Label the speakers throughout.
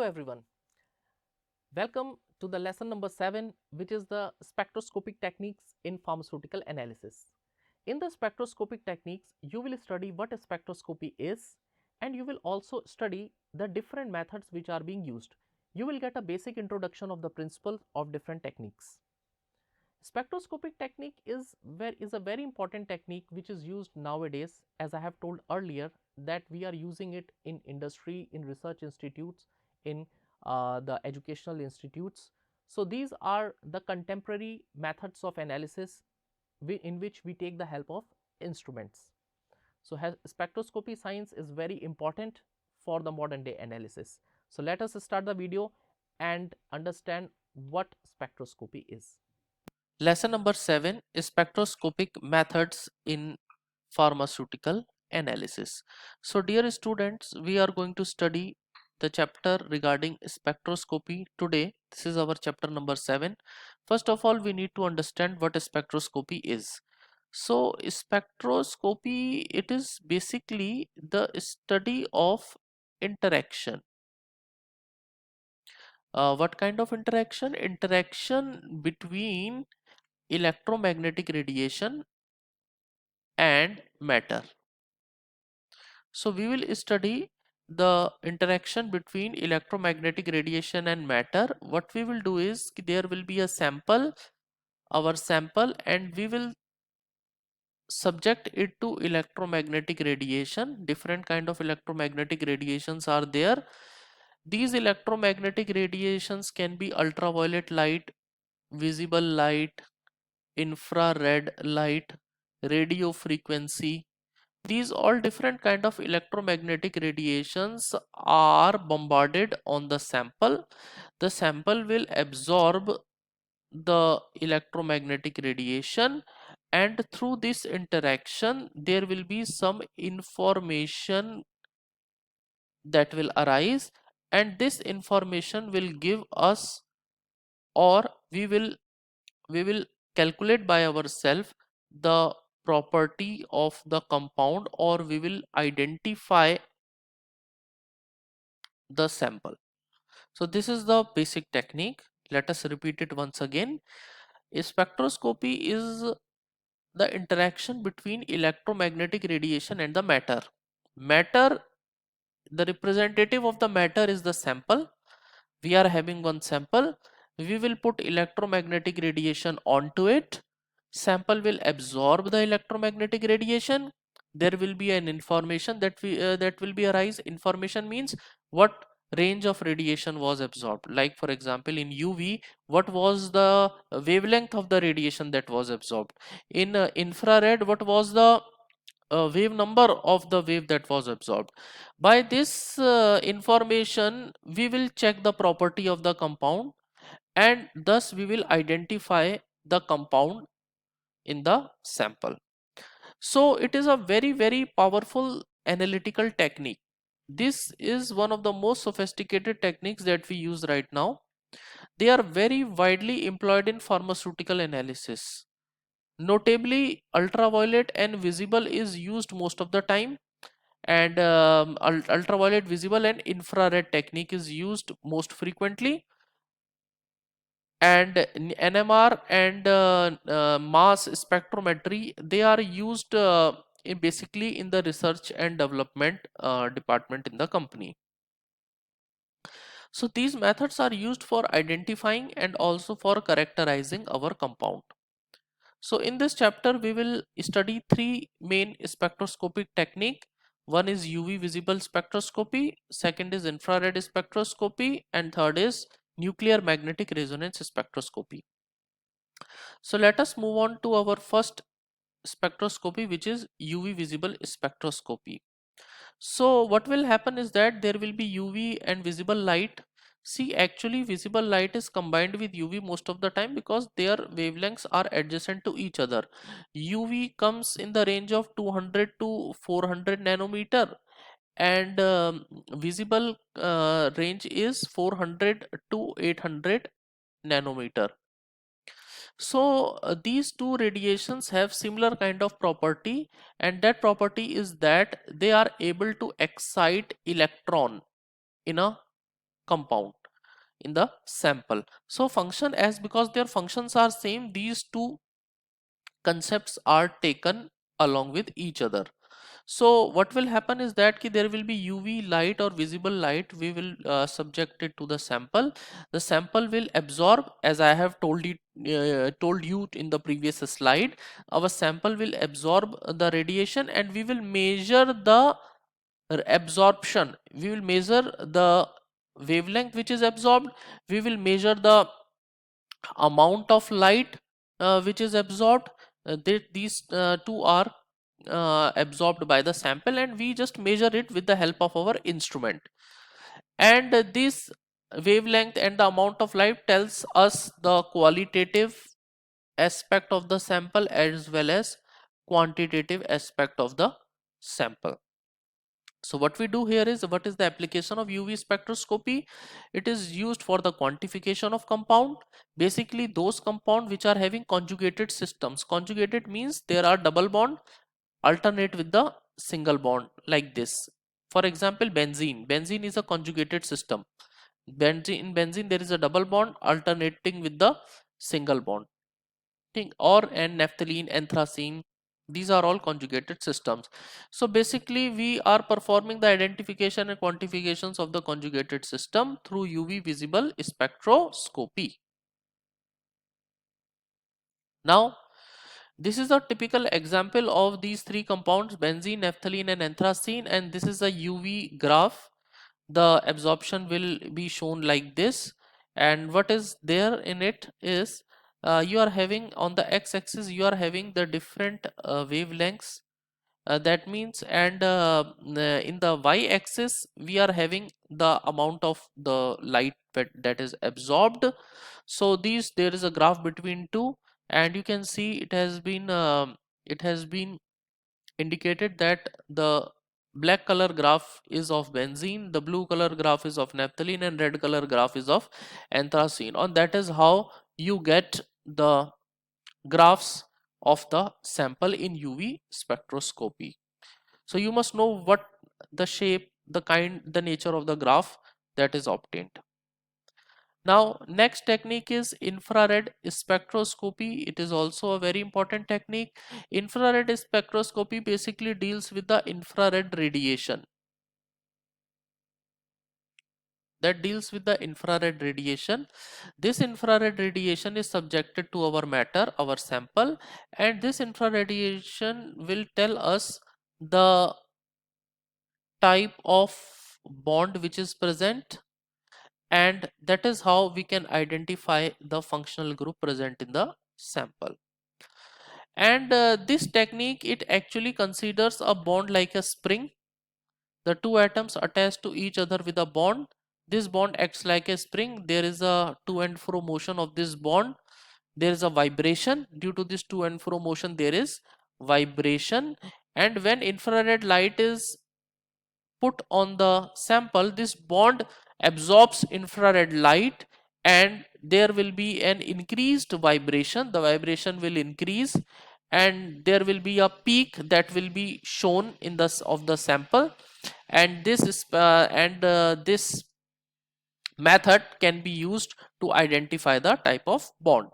Speaker 1: everyone. Welcome to the lesson number 7, which is the spectroscopic techniques in pharmaceutical analysis. In the spectroscopic techniques, you will study what a spectroscopy is, and you will also study the different methods which are being used. You will get a basic introduction of the principles of different techniques. Spectroscopic technique is a very important technique which is used nowadays, as I have told earlier that we are using it in industry, in research institutes, in the educational institutes. So these are the contemporary methods of analysis in which we take the help of instruments. So spectroscopy science is very important for the modern day analysis. So let us start the video and understand what spectroscopy is. Lesson number 7 is spectroscopic methods in pharmaceutical analysis. So dear students, we are going to study the chapter regarding spectroscopy today. This is our chapter number 7. First of all, we need to understand what a spectroscopy is. So spectroscopy, it is basically the study of interaction. What kind of interaction? Interaction between electromagnetic radiation and matter. So we will study the interaction between electromagnetic radiation and matter. What we will do is there will be a sample, our sample, and we will subject it to electromagnetic radiation. Different kind of electromagnetic radiations are there. These electromagnetic radiations can be ultraviolet light, visible light, infrared light, radio frequency. These all different kind of electromagnetic radiations are bombarded on the sample. The sample will absorb the electromagnetic radiation, and through this interaction there will be some information that will arise, and this information will give us, or we will calculate by ourselves the property of the compound, or we will identify the sample. So this is the basic technique. Let us repeat it once again. A spectroscopy is the interaction between electromagnetic radiation and the matter. Matter, the representative of the matter is the sample. We are having one sample. We will put electromagnetic radiation onto it. Sample will absorb the electromagnetic radiation. There will be an information that will be arise. Information means what range of radiation was absorbed. Like for example, in UV, what was the wavelength of the radiation that was absorbed? In infrared, what was the wave number of the wave that was absorbed? By this information, we will check the property of the compound, and thus we will identify the compound in the sample. So it is a very powerful analytical technique. This is one of the most sophisticated techniques that we use right now. They are very widely employed in pharmaceutical analysis. Notably, ultraviolet and visible is used most of the time, and ultraviolet, visible and infrared technique is used most frequently, and NMR and mass spectrometry, they are used basically in the research and development department in the company. So these methods are used for identifying and also for characterizing our compound. So in this chapter we will study three main spectroscopic technique. One is UV visible spectroscopy, second is infrared spectroscopy, and third is nuclear magnetic resonance spectroscopy. So let us move on to our first spectroscopy, which is UV visible spectroscopy. So what will happen is that there will be UV and visible light. See, actually visible light is combined with UV most of the time because their wavelengths are adjacent to each other. UV comes in the range of 200 to 400 nanometer, and visible range is 400 to 800 nanometer. So these two radiations have similar kind of property, and that property is that they are able to excite electron in a compound in the sample. So function, as because their functions are same, these two concepts are taken along with each other. So what will happen is that there will be UV light or visible light, we will subject it to the sample. The sample will absorb, as I have told you in the previous slide. Our sample will absorb the radiation, and we will measure the absorption. We will measure the wavelength which is absorbed. We will measure the amount of light which is absorbed. These two are absorbed by the sample, and we just measure it with the help of our instrument. And this wavelength and the amount of light tells us the qualitative aspect of the sample as well as quantitative aspect of the sample. So what we do here is, what is the application of UV spectroscopy? It is used for the quantification of compound. Basically those compound which are having conjugated systems. Conjugated means there are double bond alternate with the single bond, like this. For example, benzene. Benzene is a conjugated system. In benzene there is a double bond alternating with the single bond. Or and naphthalene, anthracene, these are all conjugated systems. So basically we are performing the identification and quantifications of the conjugated system through UV visible spectroscopy. Now this is a typical example of these three compounds, benzene, naphthalene and anthracene, and this is a UV graph. The absorption will be shown like this, and what is there in it is, you are having on the x-axis you are having the different wavelengths, that means, and in the y-axis we are having the amount of the light that is absorbed. So these, there is a graph between two, and you can see it has been indicated that the black color graph is of benzene, the blue color graph is of naphthalene, and red color graph is of anthracene. And that is how you get the graphs of the sample in UV spectroscopy. So you must know what the shape, the kind, the nature of the graph that is obtained. Now next technique is infrared spectroscopy. It is also a very important technique. Infrared spectroscopy basically deals with the infrared radiation. That deals with the infrared radiation. This infrared radiation is subjected to our matter, our sample, and this infrared radiation will tell us the type of bond which is present, and that is how we can identify the functional group present in the sample. And this technique, it actually considers a bond like a spring. The two atoms attached to each other with a bond. This bond acts like a spring. There is a to and fro motion of this bond. There is a vibration. Due to this to and fro motion, there is vibration. And when infrared light is put on the sample, this bond absorbs infrared light, and there will be an increased vibration. The vibration will increase, and there will be a peak that will be shown in the of the sample, and this is this method can be used to identify the type of bond.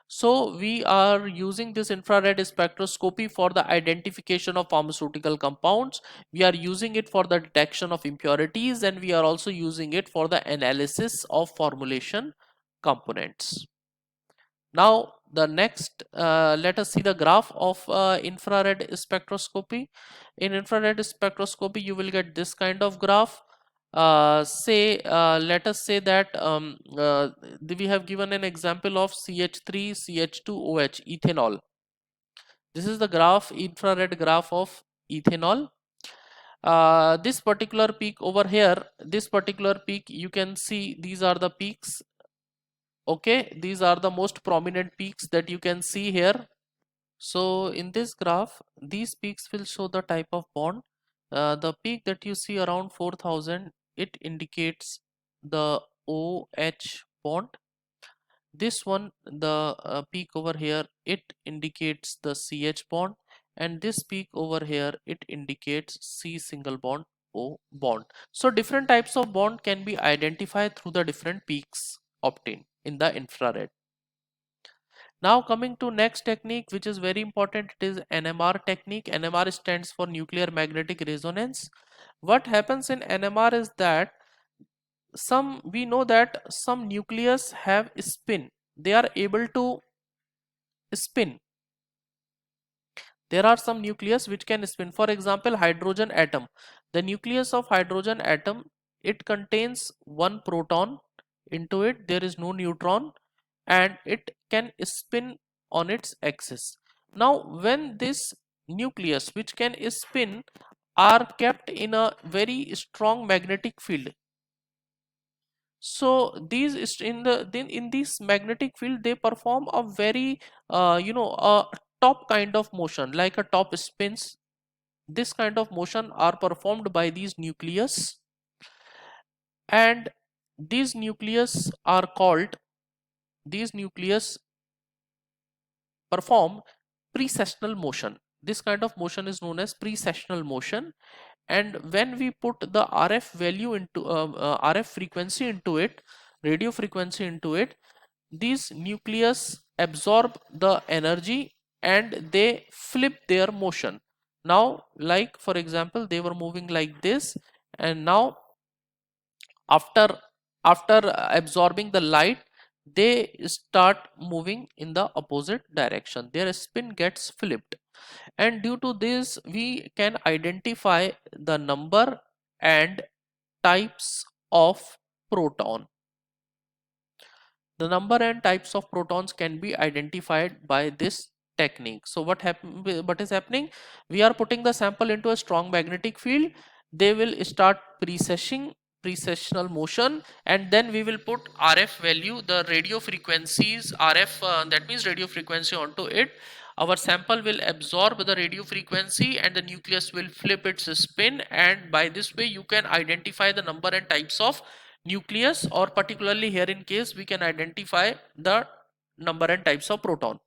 Speaker 1: So we are using this infrared spectroscopy for the identification of pharmaceutical compounds. We are using it for the detection of impurities, and we are also using it for the analysis of formulation components. Now the next, let us see the graph of infrared spectroscopy. In infrared spectroscopy you will get this kind of graph. Let us say that we have given an example of CH3 CH2OH, ethanol. This is the graph, infrared graph of ethanol. This particular peak over here, this particular peak, you can see these are the peaks. Okay, these are the most prominent peaks that you can see here. So in this graph, these peaks will show the type of bond. The peak that you see around 4000, it indicates the OH bond. This one, the peak over here, it indicates the CH bond, and this peak over here, it indicates C single bond O bond. So different types of bond can be identified through the different peaks obtained in the infrared. Now coming to next technique, which is very important, it is NMR technique. NMR stands for nuclear magnetic resonance. What happens in NMR is that we know that some nucleus have spin. They are able to spin. There are some nucleus which can spin. For example, hydrogen atom. The nucleus of hydrogen atom, it contains one proton into it. There is no neutron, and it can spin on its axis. Now when this nucleus which can spin are kept in a very strong magnetic field, so these in this magnetic field they perform a very a top kind of motion, like a top spins. This kind of motion are performed by these nucleus, and these nucleus are called, these nucleus perform precessional motion. This kind of motion is known as precessional motion, and when we put the RF value into RF frequency into it, radio frequency into it, these nucleus absorb the energy and they flip their motion. Now, like for example, they were moving like this, and now after absorbing the light, they start moving in the opposite direction. Their spin gets flipped, and due to this we can identify the number and types of proton. The number and types of protons can be identified by this technique. So what is happening, we are putting the sample into a strong magnetic field. They will start precessional motion, and then we will put RF value, the radio frequencies, RF that means radio frequency, onto it. Our sample will absorb the radio frequency and the nucleus will flip its spin, and by this way you can identify the number and types of nucleus, or particularly here in case we can identify the number and types of proton.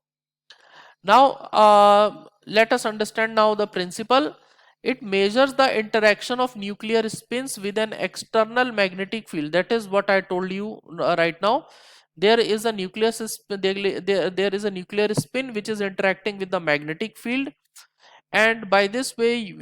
Speaker 1: Now let us understand now the principle. It measures the interaction of nuclear spins with an external magnetic field. That is what I told you right now. There is a nucleus spin, there is a nuclear spin which is interacting with the magnetic field, and by this way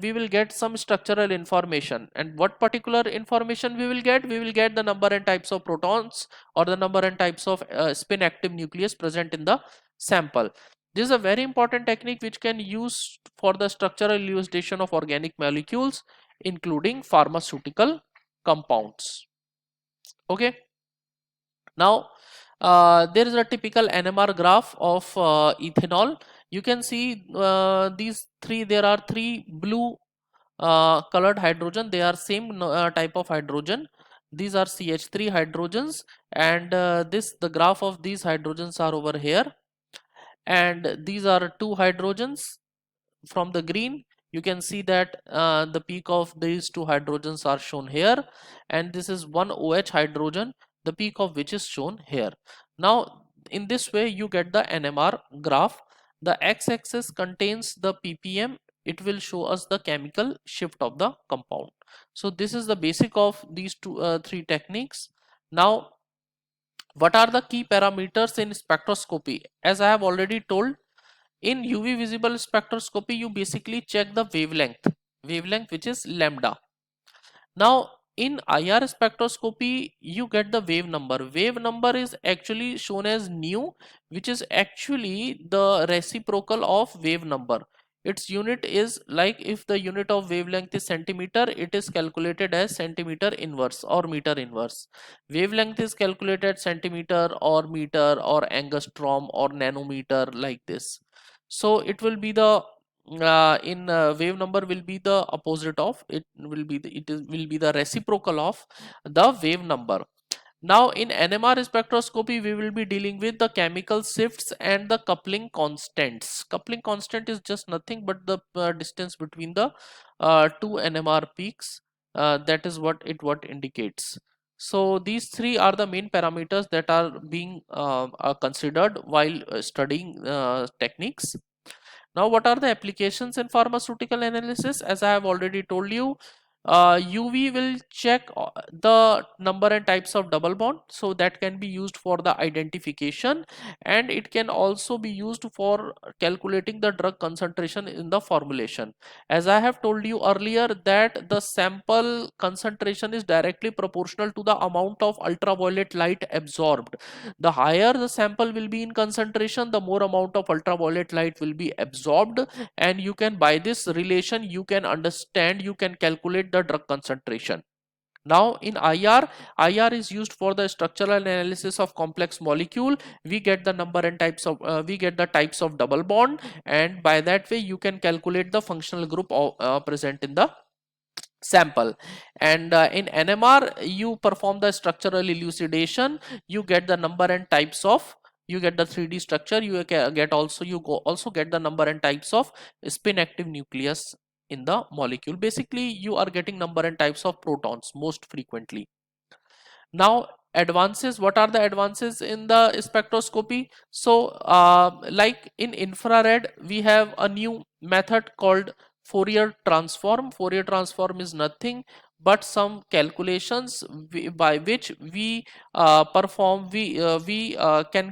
Speaker 1: we will get some structural information. And what particular information we will get? We will get the number and types of protons, or the number and types of spin active nucleus present in the sample. This is a very important technique which can use for the structural elucidation of organic molecules, including pharmaceutical compounds. Okay. Now there is a typical NMR graph of ethanol. You can see these three, there are three blue colored hydrogen. They are same type of hydrogen. These are CH3 hydrogens, and the graph of these hydrogens are over here, and these are two hydrogens. From the green you can see that the peak of these two hydrogens are shown here, and this is one OH hydrogen, the peak of which is shown here. Now in this way you get the NMR graph. The x-axis contains the ppm. It will show us the chemical shift of the compound. So this is the basic of these three techniques. Now what are the key parameters in spectroscopy? As I have already told, in UV visible spectroscopy you basically check the wavelength which is lambda. Now in IR spectroscopy you get the wave number. Wave number is actually shown as nu, which is actually the reciprocal of wave number. Its unit is, like if the unit of wavelength is centimeter, it is calculated as centimeter inverse or meter inverse. Wavelength is calculated centimeter or meter or angstrom or nanometer, like this. So it will be the wave number will be the opposite of it, will be the reciprocal of the wave number. Now in NMR spectroscopy we will be dealing with the chemical shifts and the coupling constants. Coupling constant is just nothing but the distance between the two NMR peaks. That is what it indicates. So these three are the main parameters that are being considered while studying techniques. Now what are the applications in pharmaceutical analysis? As I have already told you, UV will check the number and types of double bond, so that can be used for the identification, and it can also be used for calculating the drug concentration in the formulation. As I have told you earlier that the sample concentration is directly proportional to the amount of ultraviolet light absorbed. The higher the sample will be in concentration, the more amount of ultraviolet light will be absorbed, and you can, by this relation, you can understand, you can calculate the drug concentration. Now in IR is used for the structural analysis of complex molecule. We get the number and types of we get the types of double bond, and by that way you can calculate the functional group present in the sample. And in NMR you perform the structural elucidation, you get the number and types of, you get the 3D structure, you get also, also get the number and types of spin active nucleus in the molecule. Basically you are getting number and types of protons most frequently. Now advances, what are the advances in the spectroscopy? So like in infrared we have a new method called Fourier transform. Fourier transform is nothing but some calculations by which we can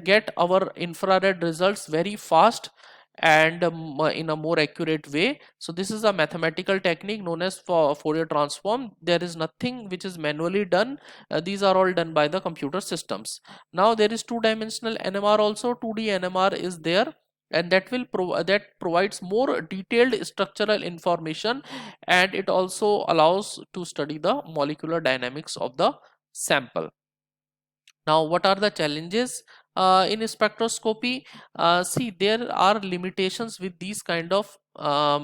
Speaker 1: get our infrared results very fast and in a more accurate way. So this is a mathematical technique known as for Fourier transform. There is nothing which is manually done. These are all done by the computer systems. Now there is two-dimensional NMR also. 2D NMR is there, and that will that provides more detailed structural information, and it also allows to study the molecular dynamics of the sample. Now what are the challenges in spectroscopy? See, there are limitations with these kind of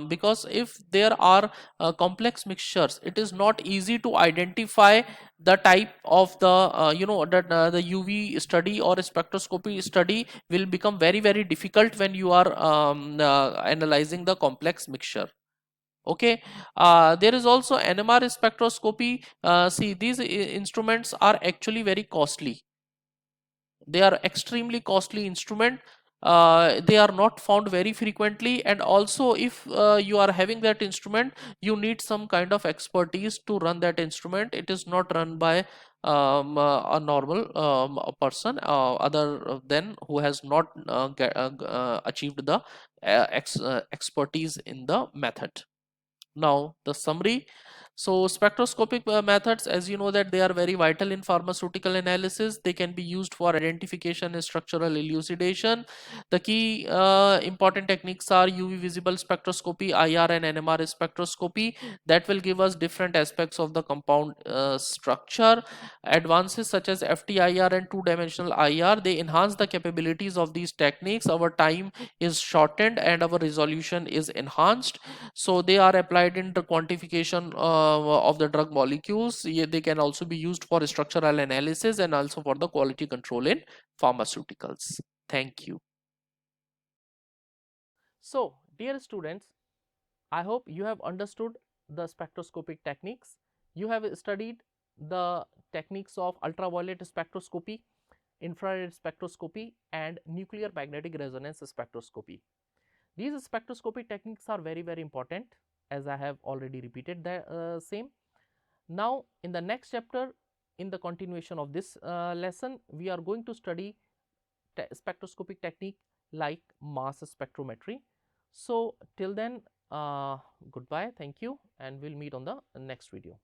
Speaker 1: because if there are complex mixtures, it is not easy to identify the type of the that the UV study or spectroscopy study will become very difficult when you are analyzing the complex mixture. Okay, there is also NMR spectroscopy. See, these instruments are actually very costly. They are extremely costly instrument. They are not found very frequently, and also if you are having that instrument, you need some kind of expertise to run that instrument. It is not run by a normal a person other than who has not achieved the expertise in the method. Now the summary. So spectroscopic methods, as you know, that they are very vital in pharmaceutical analysis. They can be used for identification and structural elucidation. The key important techniques are UV visible spectroscopy, IR and NMR spectroscopy, that will give us different aspects of the compound structure. Advances such as FTIR and two-dimensional IR, they enhance the capabilities of these techniques. Our time is shortened and our resolution is enhanced. So they are applied in the quantification of the drug molecules. They can also be used for structural analysis and also for the quality control in pharmaceuticals. Thank you. So dear students, I hope you have understood the spectroscopic techniques. You have studied the techniques of ultraviolet spectroscopy, infrared spectroscopy and nuclear magnetic resonance spectroscopy. These spectroscopy techniques are very important, as I have already repeated the same. Now in the next chapter, in the continuation of this lesson, we are going to study spectroscopic technique like mass spectrometry. So till then, goodbye, thank you, and we'll meet on the next video.